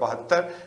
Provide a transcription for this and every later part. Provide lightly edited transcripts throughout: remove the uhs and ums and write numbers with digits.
72,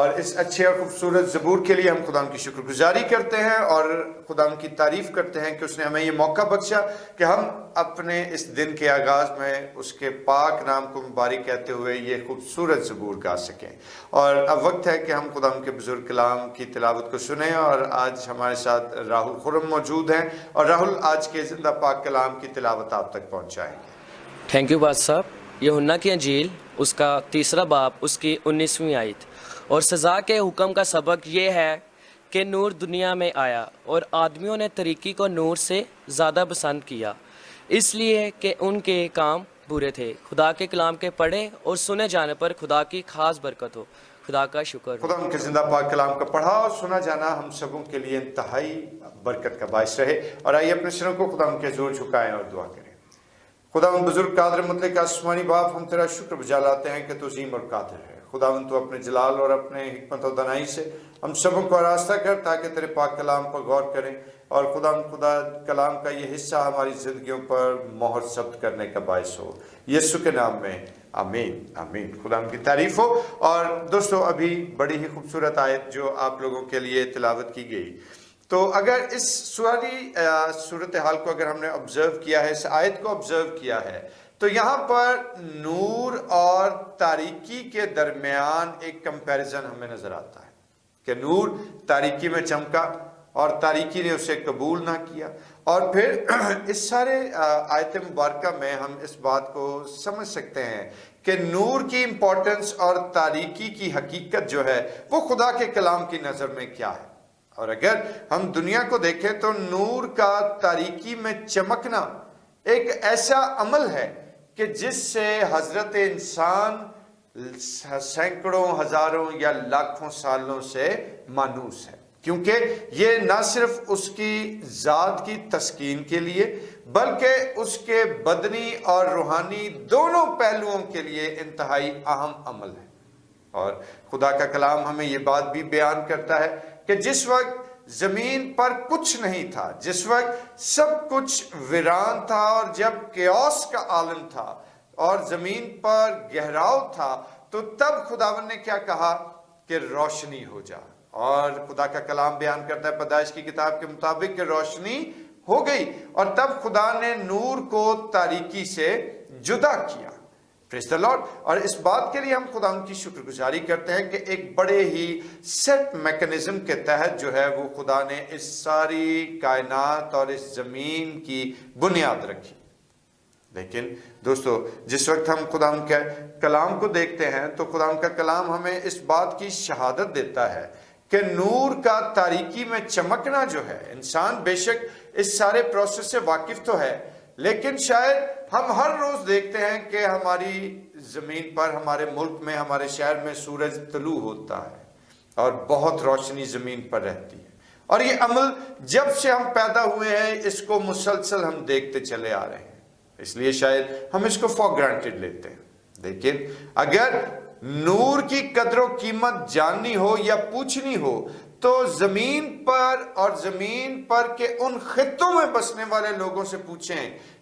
اور اس اچھے اور خوبصورت زبور کے لیے ہم خدا کی شکر گزاری کرتے ہیں اور خدا کی تعریف کرتے ہیں کہ اس نے ہمیں یہ موقع بخشا کہ ہم اپنے اس دن کے آغاز میں اس کے پاک نام کو مبارک کہتے ہوئے یہ خوبصورت زبور گا سکیں. اور اب وقت ہے کہ ہم خدا کے بزرگ کلام کی تلاوت کو سنیں. اور آج ہمارے ساتھ راہل خرم موجود ہیں اور راہل آج کے زندہ پاک کلام کی تلاوت آپ تک پہنچائیں گے. تھینک یو بادشاہ صاحب. یوحنا کی انجیل اس کا 3 باب اس کی 19ویں آیت. اور سزا کے حکم کا سبق یہ ہے کہ نور دنیا میں آیا اور آدمیوں نے طریقی کو نور سے زیادہ پسند کیا اس لیے کہ ان کے کام برے تھے. خدا کے کلام کے پڑھے اور سنے جانے پر خدا کی خاص برکت ہو. خدا کا شکر. خدا ان کے زندہ پاک کلام کا پڑھا اور سنا جانا ہم سبوں کے لیے انتہائی برکت کا باعث رہے. اور آئیے اپنے سروں کو خدا ان کے حضور جھکائیں اور دعا کریں. خدا ان بزرگ قادر مطلق آسمانی باپ ہم تیرا شکر بجا لاتے ہیں کہ تو عظیم اور قادر ہے. خدا ان تو اپنے جلال اور اپنے حکمت و دانائی سے ہم سبوں کو آراستہ کر تاکہ تیرے پاک کلام پر غور کریں اور خدا کلام کا یہ حصہ ہماری زندگیوں پر مہر ثبت کرنے کا باعث ہو. یسوع کے نام میں آمین آمین. خدا ان کی تعریف ہو. اور دوستو ابھی بڑی ہی خوبصورت آیت جو آپ لوگوں کے لیے تلاوت کی گئی. تو اگر اس ساری صورتحال کو اگر ہم نے آبزرو کیا ہے, اس آیت کو آبزرو کیا ہے, تو یہاں پر نور اور تاریکی کے درمیان ایک کمپیریزن ہمیں نظر آتا ہے کہ نور تاریکی میں چمکا اور تاریکی نے اسے قبول نہ کیا. اور پھر اس سارے آیت مبارکہ میں ہم اس بات کو سمجھ سکتے ہیں کہ نور کی امپورٹنس اور تاریکی کی حقیقت جو ہے وہ خدا کے کلام کی نظر میں کیا ہے. اور اگر ہم دنیا کو دیکھیں تو نور کا تاریکی میں چمکنا ایک ایسا عمل ہے کہ جس سے حضرت انسان سینکڑوں ہزاروں یا لاکھوں سالوں سے مانوس ہے, کیونکہ یہ نہ صرف اس کی ذات کی تسکین کے لیے بلکہ اس کے بدنی اور روحانی دونوں پہلوؤں کے لیے انتہائی اہم عمل ہے. اور خدا کا کلام ہمیں یہ بات بھی بیان کرتا ہے کہ جس وقت زمین پر کچھ نہیں تھا, جس وقت سب کچھ ویران تھا اور جب کیوس کا عالم تھا اور زمین پر گہراؤ تھا, تو تب خداوند نے کیا کہا کہ روشنی ہو جا. اور خدا کا کلام بیان کرتا ہے پیدائش کی کتاب کے مطابق کہ روشنی ہو گئی. اور تب خدا نے نور کو تاریکی سے جدا کیا. پریز دی لارڈ. اور اس بات کے لیے ہم خدا ان کی شکر گزاری کرتے ہیں کہ ایک بڑے ہی سیٹ میکنزم کے تحت جو ہے وہ خدا نے اس ساری کائنات اور اس زمین کی بنیاد رکھی. لیکن دوستو جس وقت ہم خدا ان کے کلام کو دیکھتے ہیں تو خدا ان کا کلام ہمیں اس بات کی شہادت دیتا ہے کہ نور کا تاریکی میں چمکنا جو ہے, انسان بے شک اس سارے پروسیس سے واقف تو ہے, لیکن شاید ہم ہر روز دیکھتے ہیں کہ ہماری زمین پر, ہمارے ملک میں, ہمارے شہر میں سورج طلوع ہوتا ہے اور بہت روشنی زمین پر رہتی ہے. اور یہ عمل جب سے ہم پیدا ہوئے ہیں اس کو مسلسل ہم دیکھتے چلے آ رہے ہیں, اس لیے شاید ہم اس کو فار گرانٹیڈ لیتے ہیں. لیکن اگر نور کی قدر و قیمت جاننی ہو یا پوچھنی ہو تو زمین پر اور زمین پر کے ان خطوں میں بسنے والے لوگوں سے پوچھیں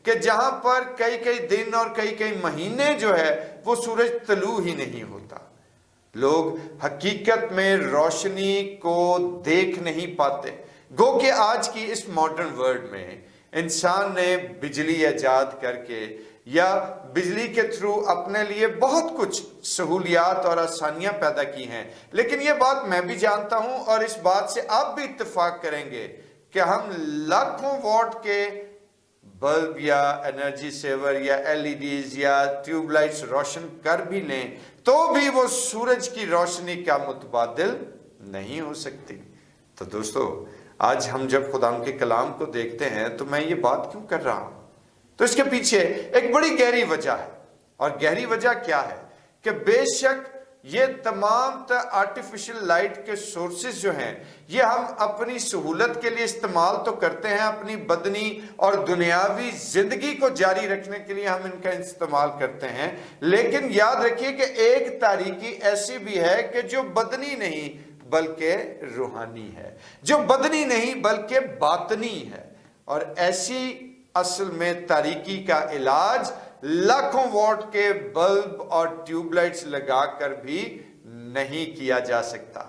کہ جہاں پر کئی کئی دن اور کئی کئی مہینے جو ہے وہ سورج طلوع ہی نہیں ہوتا. لوگ حقیقت میں روشنی کو دیکھ نہیں پاتے. گو کہ آج کی اس ماڈرن ورلڈ میں انسان نے بجلی ایجاد کر کے یا بجلی کے تھرو اپنے لیے بہت کچھ سہولیات اور آسانیاں پیدا کی ہیں, لیکن یہ بات میں بھی جانتا ہوں اور اس بات سے آپ بھی اتفاق کریں گے کہ ہم لاکھوں واٹ کے بلب یا انرجی سیور یا ایل ای ڈیز یا ٹیوب لائٹس روشن کر بھی لیں تو بھی وہ سورج کی روشنی کا متبادل نہیں ہو سکتی. تو دوستو آج ہم جب خدا کے کلام کو دیکھتے ہیں تو میں یہ بات کیوں کر رہا ہوں, تو اس کے پیچھے ایک بڑی گہری وجہ ہے. اور گہری وجہ کیا ہے کہ بے شک یہ تمام آرٹیفیشل لائٹ کے سورسز جو ہیں یہ ہم اپنی سہولت کے لیے استعمال تو کرتے ہیں, اپنی بدنی اور دنیاوی زندگی کو جاری رکھنے کے لیے ہم ان کا استعمال کرتے ہیں, لیکن یاد رکھیے کہ ایک تاریکی ایسی بھی ہے کہ جو بدنی نہیں بلکہ روحانی ہے, جو بدنی نہیں بلکہ باطنی ہے. اور ایسی اصل میں تاریکی کا علاج لاکھوں واٹ کے بلب اور ٹیوب لائٹس لگا کر بھی نہیں کیا جا سکتا،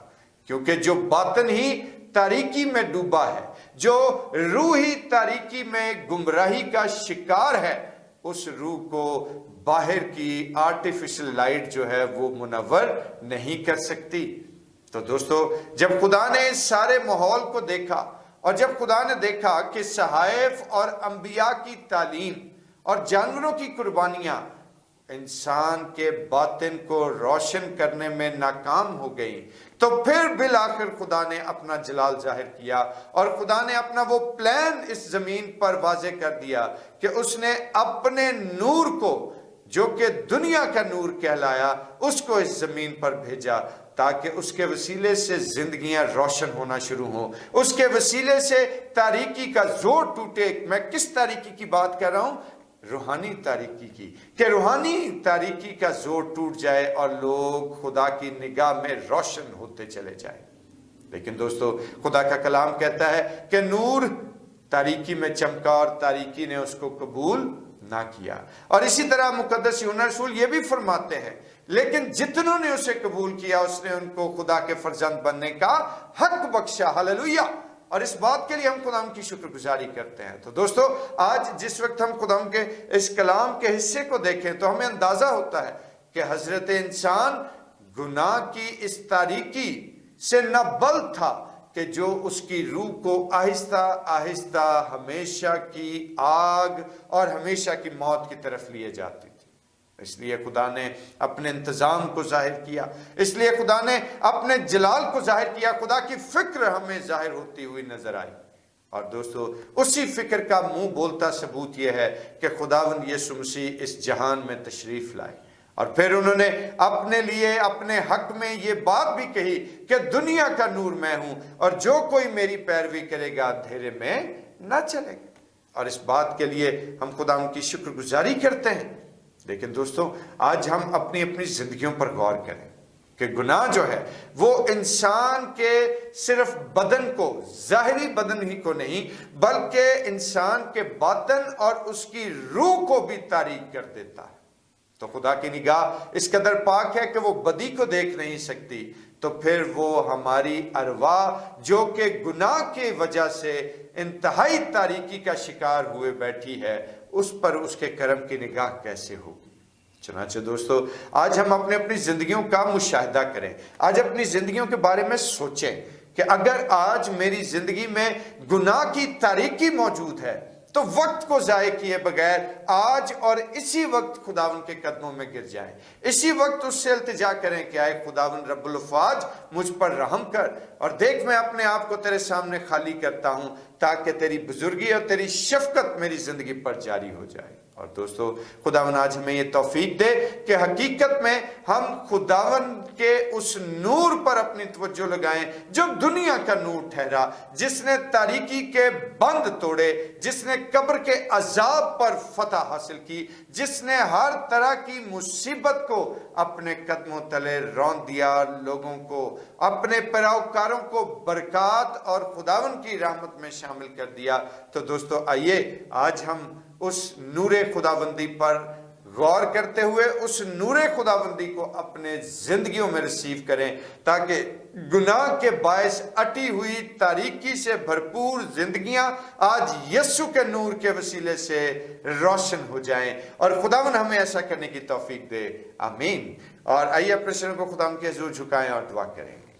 کیونکہ جو باطن ہی تاریکی میں ڈوبا ہے، جو روح ہی تاریکی میں گمراہی کا شکار ہے، اس روح کو باہر کی آرٹیفیشل لائٹ جو ہے وہ منور نہیں کر سکتی۔ تو دوستو، جب خدا نے اس سارے ماحول کو دیکھا اور جب خدا نے دیکھا کہ صحائف اور انبیاء کی تعلیم اور جانوروں کی قربانیاں انسان کے باطن کو روشن کرنے میں ناکام ہو گئی، تو پھر بالآخر خدا نے اپنا جلال ظاہر کیا اور خدا نے اپنا وہ پلان اس زمین پر واضح کر دیا کہ اس نے اپنے نور کو، جو کہ دنیا کا نور کہلایا، اس کو اس زمین پر بھیجا تاکہ اس کے وسیلے سے زندگیاں روشن ہونا شروع ہوں، اس کے وسیلے سے تاریکی کا زور ٹوٹے۔ میں کس تاریکی کی بات کر رہا ہوں؟ روحانی تاریکی کی، کہ روحانی تاریکی کا زور ٹوٹ جائے اور لوگ خدا کی نگاہ میں روشن ہوتے چلے جائیں۔ لیکن دوستو، خدا کا کلام کہتا ہے کہ نور تاریکی میں چمکا اور تاریکی نے اس کو قبول نہ کیا۔ اور اسی طرح مقدس یوحنا رسول یہ بھی فرماتے ہیں، لیکن جتنوں نے اسے قبول کیا اس نے ان کو خدا کے فرزند بننے کا حق بخشا۔ ہاللویہ! اور اس بات کے لیے ہم خدا کی شکر گزاری کرتے ہیں۔ تو دوستو، آج جس وقت ہم خدا کے اس کلام کے حصے کو دیکھیں تو ہمیں اندازہ ہوتا ہے کہ حضرت انسان گناہ کی اس تاریکی سے نہ بل تھا کہ جو اس کی روح کو آہستہ آہستہ ہمیشہ کی آگ اور ہمیشہ کی موت کی طرف لیے جاتی تھی۔ اس لیے خدا نے اپنے انتظام کو ظاہر کیا، اس لیے خدا نے اپنے جلال کو ظاہر کیا۔ خدا کی فکر ہمیں ظاہر ہوتی ہوئی نظر آئی، اور دوستو، اسی فکر کا منہ بولتا ثبوت یہ ہے کہ خداوند یسوع مسیح اس جہان میں تشریف لائے، اور پھر انہوں نے اپنے لیے اپنے حق میں یہ بات بھی کہی کہ دنیا کا نور میں ہوں، اور جو کوئی میری پیروی کرے گا اندھیرے میں نہ چلے گا۔ اور اس بات کے لیے ہم خدا کی شکر گزاری کرتے ہیں۔ لیکن دوستو، آج ہم اپنی اپنی زندگیوں پر غور کریں کہ گناہ جو ہے وہ انسان کے صرف بدن کو، ظاہری بدن ہی کو نہیں، بلکہ انسان کے باطن اور اس کی روح کو بھی تاریک کر دیتا ہے۔ تو خدا کی نگاہ اس قدر پاک ہے کہ وہ بدی کو دیکھ نہیں سکتی، تو پھر وہ ہماری ارواح جو کہ گناہ کی وجہ سے انتہائی تاریکی کا شکار ہوئے بیٹھی ہے، اس پر اس کے کرم کی نگاہ کیسے ہوگی؟ چنانچہ دوستو، آج ہم اپنی زندگیوں کا مشاہدہ کریں، آج اپنی زندگیوں کے بارے میں سوچیں کہ اگر آج میری زندگی میں گناہ کی تاریکی موجود ہے تو وقت کو ضائع کیے بغیر آج اور اسی وقت خداون کے قدموں میں گر جائیں، اسی وقت اس سے التجا کریں کہ آئے خداون رب الافواج مجھ پر رحم کر، اور دیکھ میں اپنے آپ کو تیرے سامنے خالی کرتا ہوں تاکہ تیری بزرگی اور تیری شفقت میری زندگی پر جاری ہو جائے۔ اور دوستو، خداون آج ہمیں یہ توفیق دے کہ حقیقت میں ہم خداون کے اس نور پر اپنی توجہ لگائیں جو دنیا کا نور ٹھہرا، جس نے تاریکی کے بند توڑے، جس نے قبر کے عذاب پر فتح حاصل کی، جس نے ہر طرح کی مصیبت کو اپنے قدموں تلے رون دیا، لوگوں کو، اپنے پیروکاروں کو برکات اور خداون کی رحمت میں شامل کر دیا۔ تو دوستو، آئیے آج ہم اس نور خداوندی پر غور کرتے ہوئے اس نور خداوندی کو اپنے زندگیوں میں ریسیو کریں، تاکہ گناہ کے باعث اٹی ہوئی تاریکی سے بھرپور زندگیاں آج یسوع کے نور کے وسیلے سے روشن ہو جائیں، اور خداوند ہمیں ایسا کرنے کی توفیق دے۔ آمین۔ اور آئیے اپنے سروں کو خداوند کے حضور جھکائیں اور دعا کریں گے۔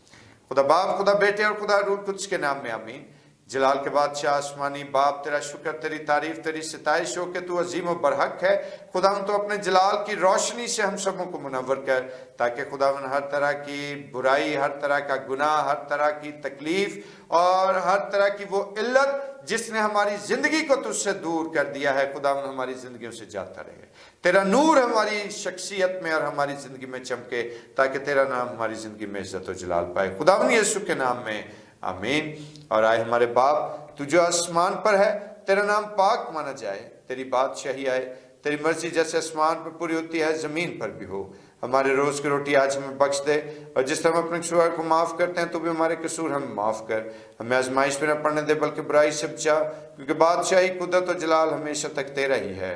خدا باپ، خدا بیٹے اور خدا روح القدس کے نام میں آمین۔ جلال کے بادشاہ آسمانی باپ، تیرا شکر، تیری تعریف، تیری ستائش ہو کہ تو عظیم و برحق ہے۔ خداوند تو اپنے جلال کی روشنی سے ہم سبوں کو منور کر، تاکہ خداوند ہر طرح کی برائی، ہر طرح کا گناہ، ہر طرح کی تکلیف اور ہر طرح کی وہ علت جس نے ہماری زندگی کو تجھ سے دور کر دیا ہے، خداوند ہماری زندگیوں سے جاتا رہے۔ تیرا نور ہماری شخصیت میں اور ہماری زندگی میں چمکے، تاکہ تیرا نام ہماری زندگی میں عزت و جلال پائے۔ خداوند یسوع کے نام میں آمین۔ اور آئے ہمارے باپ، تو جو آسمان پر ہے، تیرا نام پاک مانا جائے، تیری بادشاہی آئے، تیری مرضی جیسے آسمان پر پوری ہوتی ہے زمین پر بھی ہو۔ ہمارے روز کی روٹی آج ہمیں بخش دے، اور جس طرح ہم اپنے قصور کو معاف کرتے ہیں تو بھی ہمارے قصور ہمیں معاف کر۔ ہمیں آزمائش میں نہ پڑنے دے بلکہ برائی سے بچا، کیونکہ بادشاہی، قدرت و جلال ہمیشہ تک تیرا ہی ہے۔